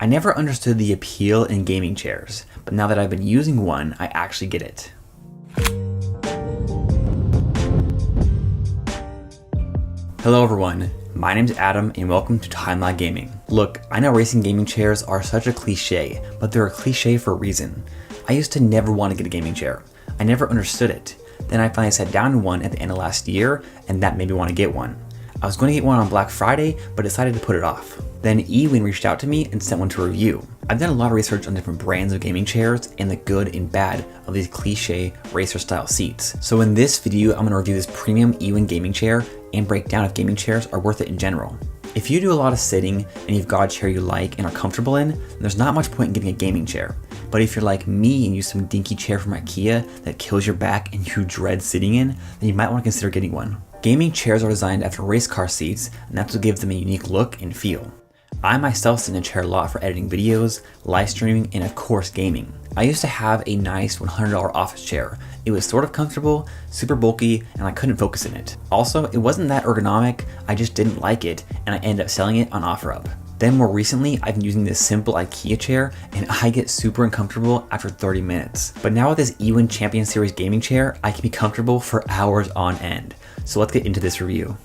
I never understood the appeal in gaming chairs, but now that I've been using one, I actually get it. Hello everyone, my name's Adam and welcome to Timeline Gaming. Look, I know racing gaming chairs are such a cliche, but they're a cliche for a reason. I used to never want to get a gaming chair. I never understood it. Then I finally sat down in one at the end of last year and that made me want to get one. I was going to get one on Black Friday, but decided to put it off. Then Ewin reached out to me and sent one to review. I've done a lot of research on different brands of gaming chairs and the good and bad of these cliche racer style seats. So in this video, I'm going to review this premium Ewin gaming chair and break down if gaming chairs are worth it in general. If you do a lot of sitting and you've got a chair you like and are comfortable in, then there's not much point in getting a gaming chair. But if you're like me and use some dinky chair from IKEA that kills your back and you dread sitting in, then you might want to consider getting one. Gaming chairs are designed after race car seats, and that's what gives them a unique look and feel. I myself sit in a chair a lot for editing videos, live streaming, and of course gaming. I used to have a nice $100 office chair. It was sort of comfortable, super bulky, and I couldn't focus in it. Also, it wasn't that ergonomic, I just didn't like it, and I ended up selling it on OfferUp. Then more recently, I've been using this simple IKEA chair, and I get super uncomfortable after 30 minutes. But now with this Ewin Champion Series gaming chair, I can be comfortable for hours on end. So let's get into this review.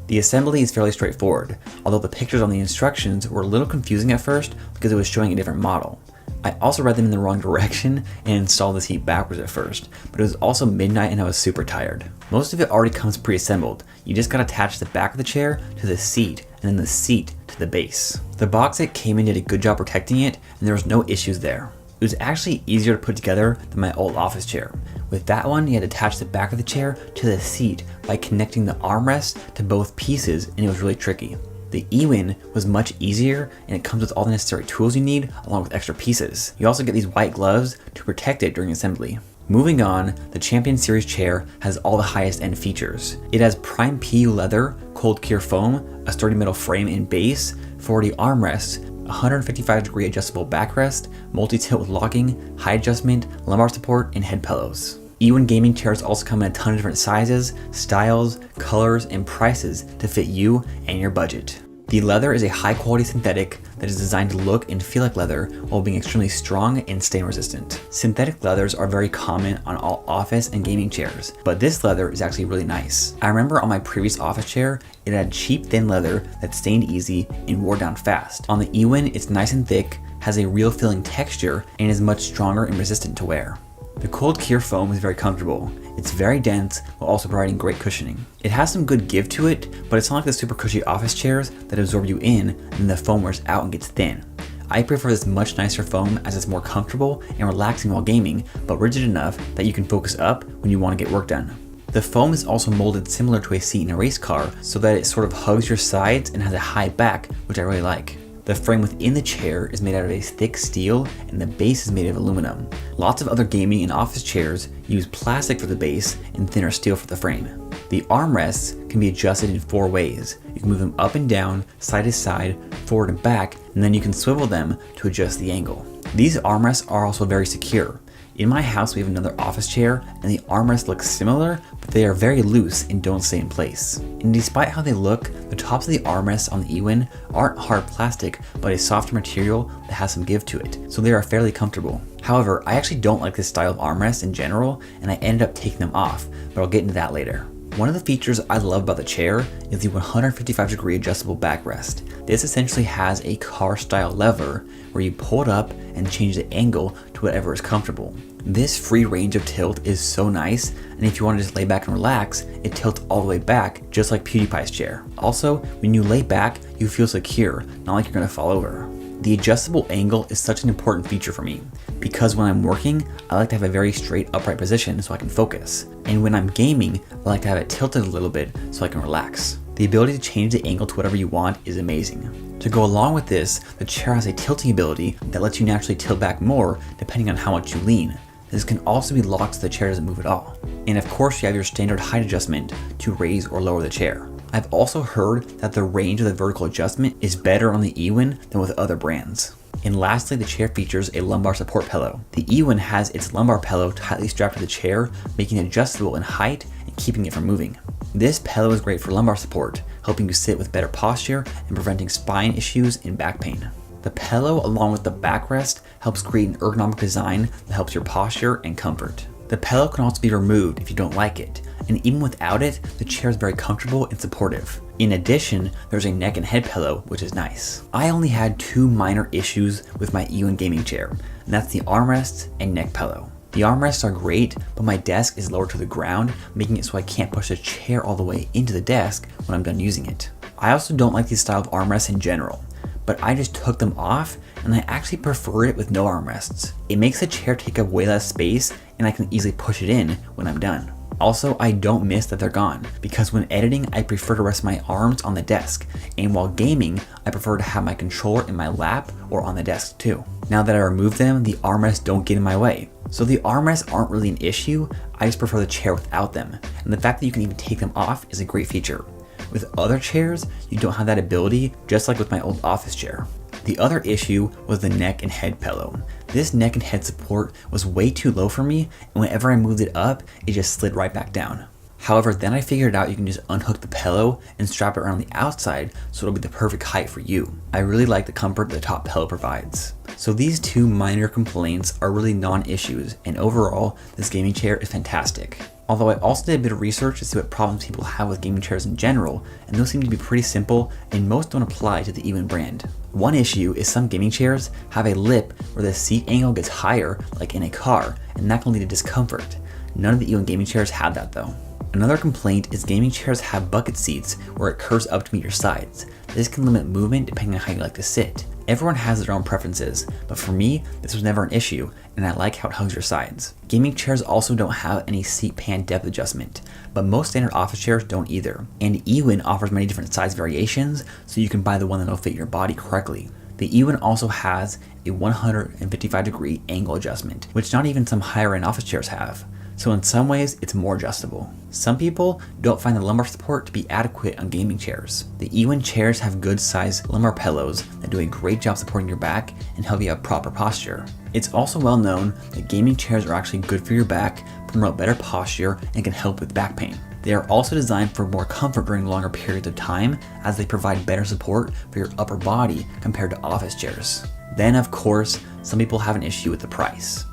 The assembly is fairly straightforward, although the pictures on the instructions were a little confusing at first because it was showing a different model. I also read them in the wrong direction and installed the seat backwards at first, but it was also midnight and I was super tired. Most of it already comes pre-assembled. You just gotta attach the back of the chair to the seat and then the seat to the base. The box it came in did a good job protecting it and there was no issues there. It was actually easier to put together than my old office chair. With that one, you had to attach the back of the chair to the seat by connecting the armrest to both pieces, and it was really tricky. The Ewin was much easier and it comes with all the necessary tools you need along with extra pieces. You also get these white gloves to protect it during assembly. Moving on, the Champion Series chair has all the highest end features. It has prime PU leather, cold cure foam, a sturdy metal frame and base, 40 armrests, 155-degree adjustable backrest, multi-tilt with locking, height adjustment, lumbar support, and head pillows. Ewin gaming chairs also come in a ton of different sizes, styles, colors, and prices to fit you and your budget. The leather is a high-quality synthetic that is designed to look and feel like leather while being extremely strong and stain resistant. Synthetic leathers are very common on all office and gaming chairs, but this leather is actually really nice. I remember on my previous office chair, it had cheap thin leather that stained easy and wore down fast. On the Ewin, it's nice and thick, has a real feeling texture, and is much stronger and resistant to wear. The cold cure foam is very comfortable. It's very dense while also providing great cushioning. It has some good give to it, but it's not like the super cushy office chairs that absorb you in and then the foam wears out and gets thin. I prefer this much nicer foam as it's more comfortable and relaxing while gaming, but rigid enough that you can focus up when you want to get work done. The foam is also molded similar to a seat in a race car so that it sort of hugs your sides and has a high back, which I really like. The frame within the chair is made out of a thick steel and the base is made of aluminum. Lots of other gaming and office chairs use plastic for the base and thinner steel for the frame. The armrests can be adjusted in 4 ways. You can move them up and down, side to side, forward and back, and then you can swivel them to adjust the angle. These armrests are also very secure. In my house, we have another office chair and the armrests look similar, but they are very loose and don't stay in place. And despite how they look, the tops of the armrests on the Ewin aren't hard plastic, but a softer material that has some give to it, so they are fairly comfortable. However, I actually don't like this style of armrest in general, and I ended up taking them off, but I'll get into that later. One of the features I love about the chair is the 155-degree adjustable backrest. This essentially has a car-style lever where you pull it up and change the angle to whatever is comfortable. This free range of tilt is so nice, and if you want to just lay back and relax, it tilts all the way back, just like PewDiePie's chair. Also, when you lay back, you feel secure, not like you're going to fall over. The adjustable angle is such an important feature for me, because when I'm working, I like to have a very straight upright position so I can focus. And when I'm gaming, I like to have it tilted a little bit so I can relax. The ability to change the angle to whatever you want is amazing. To go along with this, the chair has a tilting ability that lets you naturally tilt back more depending on how much you lean. This can also be locked so the chair doesn't move at all. And of course you have your standard height adjustment to raise or lower the chair. I've also heard that the range of the vertical adjustment is better on the Ewin than with other brands. And lastly, the chair features a lumbar support pillow. The Ewin has its lumbar pillow tightly strapped to the chair, making it adjustable in height and keeping it from moving. This pillow is great for lumbar support, helping you sit with better posture and preventing spine issues and back pain. The pillow along with the backrest helps create an ergonomic design that helps your posture and comfort. The pillow can also be removed if you don't like it, and even without it, the chair is very comfortable and supportive. In addition, there's a neck and head pillow, which is nice. I only had 2 minor issues with my Ewin gaming chair, and that's the armrests and neck pillow. The armrests are great, but my desk is lower to the ground, making it so I can't push the chair all the way into the desk when I'm done using it. I also don't like the style of armrests in general, but I just took them off and I actually prefer it with no armrests. It makes the chair take up way less space and I can easily push it in when I'm done. Also, I don't miss that they're gone, because when editing, I prefer to rest my arms on the desk, and while gaming, I prefer to have my controller in my lap or on the desk too. Now that I removed them, the armrests don't get in my way. So the armrests aren't really an issue, I just prefer the chair without them, and the fact that you can even take them off is a great feature. With other chairs, you don't have that ability, just like with my old office chair. The other issue was the neck and head pillow. This neck and head support was way too low for me, and whenever I moved it up, it just slid right back down. However, then I figured out you can just unhook the pillow and strap it around the outside so it'll be the perfect height for you. I really like the comfort the top pillow provides. So these 2 minor complaints are really non-issues, and overall, this gaming chair is fantastic. Although I also did a bit of research to see what problems people have with gaming chairs in general, and those seem to be pretty simple and most don't apply to the Ewin brand. One issue is some gaming chairs have a lip where the seat angle gets higher, like in a car, and that can lead to discomfort. None of the Ewin gaming chairs have that though. Another complaint is gaming chairs have bucket seats where it curves up to meet your sides. This can limit movement depending on how you like to sit. Everyone has their own preferences, but for me, this was never an issue, and I like how it hugs your sides. Gaming chairs also don't have any seat pan depth adjustment, but most standard office chairs don't either. And Ewin offers many different size variations, so you can buy the one that'll fit your body correctly. The Ewin also has a 155-degree angle adjustment, which not even some higher end office chairs have. So in some ways, it's more adjustable. Some people don't find the lumbar support to be adequate on gaming chairs. The Ewin chairs have good sized lumbar pillows that do a great job supporting your back and help you have proper posture. It's also well known that gaming chairs are actually good for your back, promote better posture, and can help with back pain. They are also designed for more comfort during longer periods of time, as they provide better support for your upper body compared to office chairs. Then of course, some people have an issue with the price.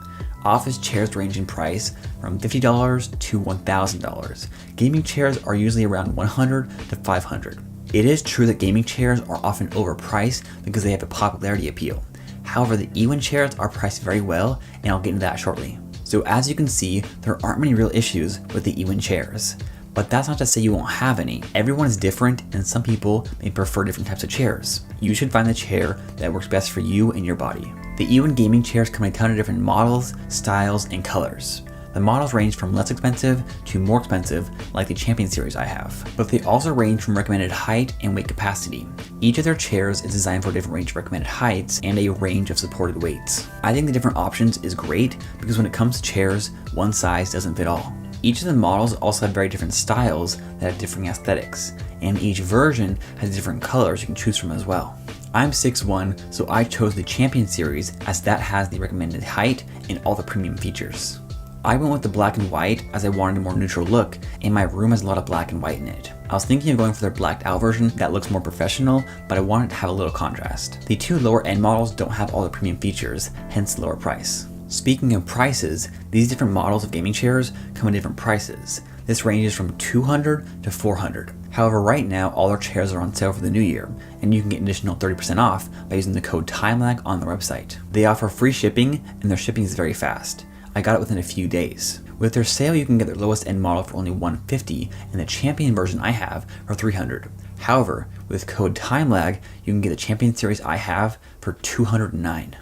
Office chairs range in price from $50 to $1,000. Gaming chairs are usually around $100 to $500. It is true that gaming chairs are often overpriced because they have a popularity appeal. However, the Ewin chairs are priced very well, and I'll get into that shortly. So as you can see, there aren't many real issues with the Ewin chairs. But that's not to say you won't have any. Everyone is different, and some people may prefer different types of chairs. You should find the chair that works best for you and your body. The Ewin gaming chairs come in a ton of different models, styles, and colors. The models range from less expensive to more expensive, like the Champion series I have, but they also range from recommended height and weight capacity. Each of their chairs is designed for a different range of recommended heights and a range of supported weights. I think the different options is great because when it comes to chairs, one size doesn't fit all. Each of the models also have very different styles that have differing aesthetics, and each version has different colors you can choose from as well. I'm 6'1", so I chose the Champion series as that has the recommended height and all the premium features. I went with the black and white as I wanted a more neutral look, and my room has a lot of black and white in it. I was thinking of going for their blacked out version that looks more professional, but I wanted to have a little contrast. The 2 lower end models don't have all the premium features, hence the lower price. Speaking of prices, these different models of gaming chairs come at different prices. This ranges from $200 to $400. However, right now all our chairs are on sale for the new year, and you can get an additional 30% off by using the code TIMELAG on their website. They offer free shipping, and their shipping is very fast. I got it within a few days. With their sale, you can get their lowest end model for only $150, and the Champion version I have for $300. However, with code TIMELAG, you can get the Champion series I have for $209.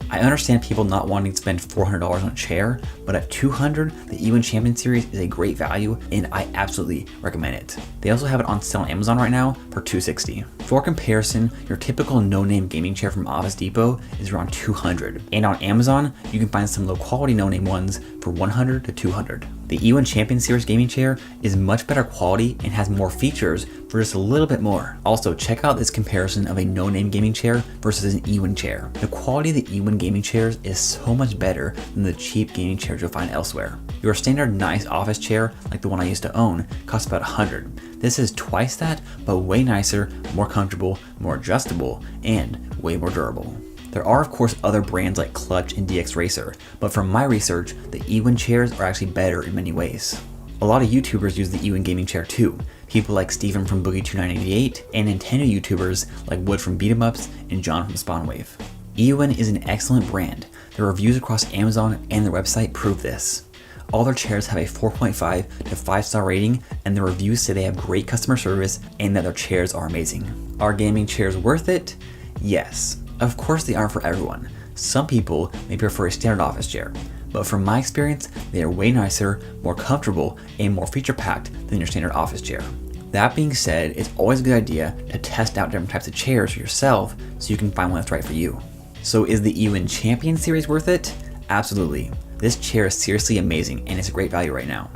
I understand people not wanting to spend $400 on a chair, but at $200, the Ewin Champion series is a great value, and I absolutely recommend it. They also have it on sale on Amazon right now for $260. For comparison, your typical no-name gaming chair from Office Depot is around $200, and on Amazon, you can find some low-quality no-name ones for $100 to $200. The Ewin Champion Series gaming chair is much better quality and has more features for just a little bit more. Also, check out this comparison of a no-name gaming chair versus an Ewin chair. The quality of the Ewin gaming chairs is so much better than the cheap gaming chairs you'll find elsewhere. Your standard nice office chair, like the one I used to own, costs about $100. This is twice that, but way nicer, more comfortable, more adjustable, and way more durable. There are of course other brands like Clutch and DX Racer, but from my research, the Ewin chairs are actually better in many ways. A lot of YouTubers use the Ewin gaming chair too. People like Steven from Boogie2988 and Nintendo YouTubers like Wood from Beat 'em Ups and John from Spawnwave. Ewin is an excellent brand. The reviews across Amazon and their website prove this. All their chairs have a 4.5 to 5-star rating, and the reviews say they have great customer service and that their chairs are amazing. Are gaming chairs worth it? Yes. Of course they aren't for everyone. Some people may prefer a standard office chair, but from my experience, they are way nicer, more comfortable, and more feature-packed than your standard office chair. That being said, it's always a good idea to test out different types of chairs for yourself so you can find one that's right for you. So is the Ewin Champion Series worth it? Absolutely. This chair is seriously amazing and it's a great value right now.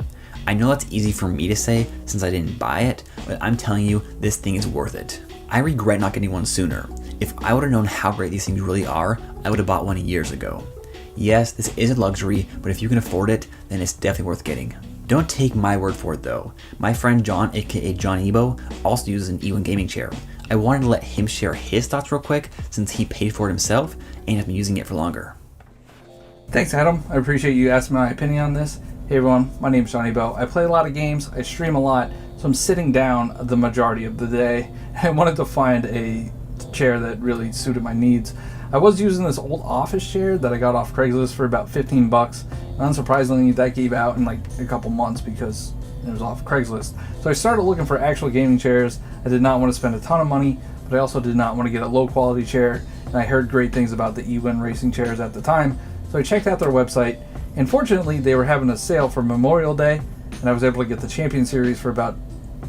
I know that's easy for me to say since I didn't buy it, but I'm telling you, this thing is worth it. I regret not getting one sooner. If I would have known how great these things really are, I would have bought one years ago. Yes, this is a luxury, but if you can afford it, then it's definitely worth getting. Don't take my word for it though. My friend John, aka John Ebo, also uses an Ewin gaming chair. I wanted to let him share his thoughts real quick since he paid for it himself and has been using it for longer. Thanks, Adam. I appreciate you asking my opinion on this. Hey everyone, my name is Johnny Bell. I play a lot of games, I stream a lot, so I'm sitting down the majority of the day. I wanted to find a chair that really suited my needs. I was using this old office chair that I got off Craigslist for about 15 bucks. And unsurprisingly, that gave out in like a couple months because it was off Craigslist. So I started looking for actual gaming chairs. I did not want to spend a ton of money, but I also did not want to get a low quality chair. And I heard great things about the EwinRacing chairs at the time. So I checked out their website. And fortunately, they were having a sale for Memorial Day, and I was able to get the Champion Series for about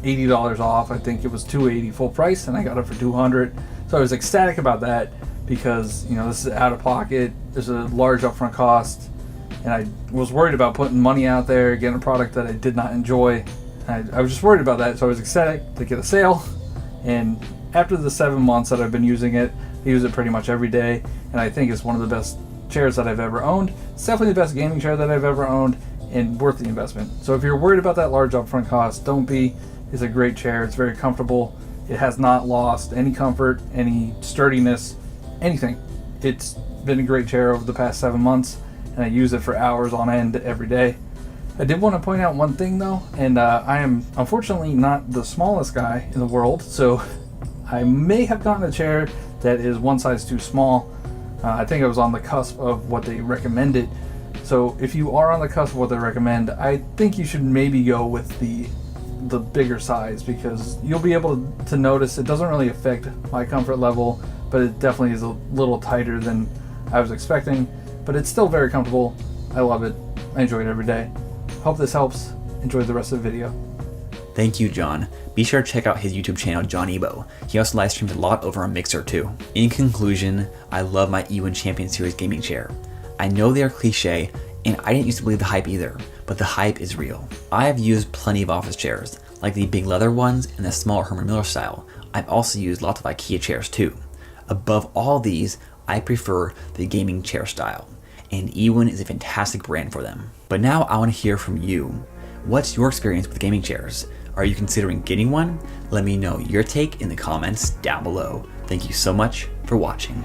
$80 off. I think it was $280 full price, and I got it for $200. So I was ecstatic about that because, you know, this is out of pocket. There's a large upfront cost, and I was worried about putting money out there, getting a product that I did not enjoy. I was just worried about that, so I was ecstatic to get a sale. And after the 7 months that I've been using it, I use it pretty much every day, and I think it's one of the best chairs that I've ever owned. It's definitely the best gaming chair that I've ever owned and worth the investment. So if you're worried about that large upfront cost, don't be. It's a great chair. It's very comfortable. It has not lost any comfort, any sturdiness, anything. It's been a great chair over the past 7 months, and I use it for hours on end every day. I did want to point out one thing though, and I am unfortunately not the smallest guy in the world, so I may have gotten a chair that is one size too small. I think I was on the cusp of what they recommended. So if you are on the cusp of what they recommend, I think you should maybe go with the bigger size, because you'll be able to notice it doesn't really affect my comfort level, but it definitely is a little tighter than I was expecting. But it's still very comfortable. I love it. I enjoy it every day. Hope this helps. Enjoy the rest of the video. Thank you, John. Be sure to check out his YouTube channel, John Ebo. He also live streams a lot over on Mixer too. In conclusion, I love my Ewin Champion Series gaming chair. I know they are cliche, and I didn't used to believe the hype either, but the hype is real. I have used plenty of office chairs, like the big leather ones and the small Herman Miller style. I've also used lots of IKEA chairs too. Above all these, I prefer the gaming chair style, and Ewin is a fantastic brand for them. But now I want to hear from you. What's your experience with gaming chairs? Are you considering getting one? Let me know your take in the comments down below. Thank you so much for watching.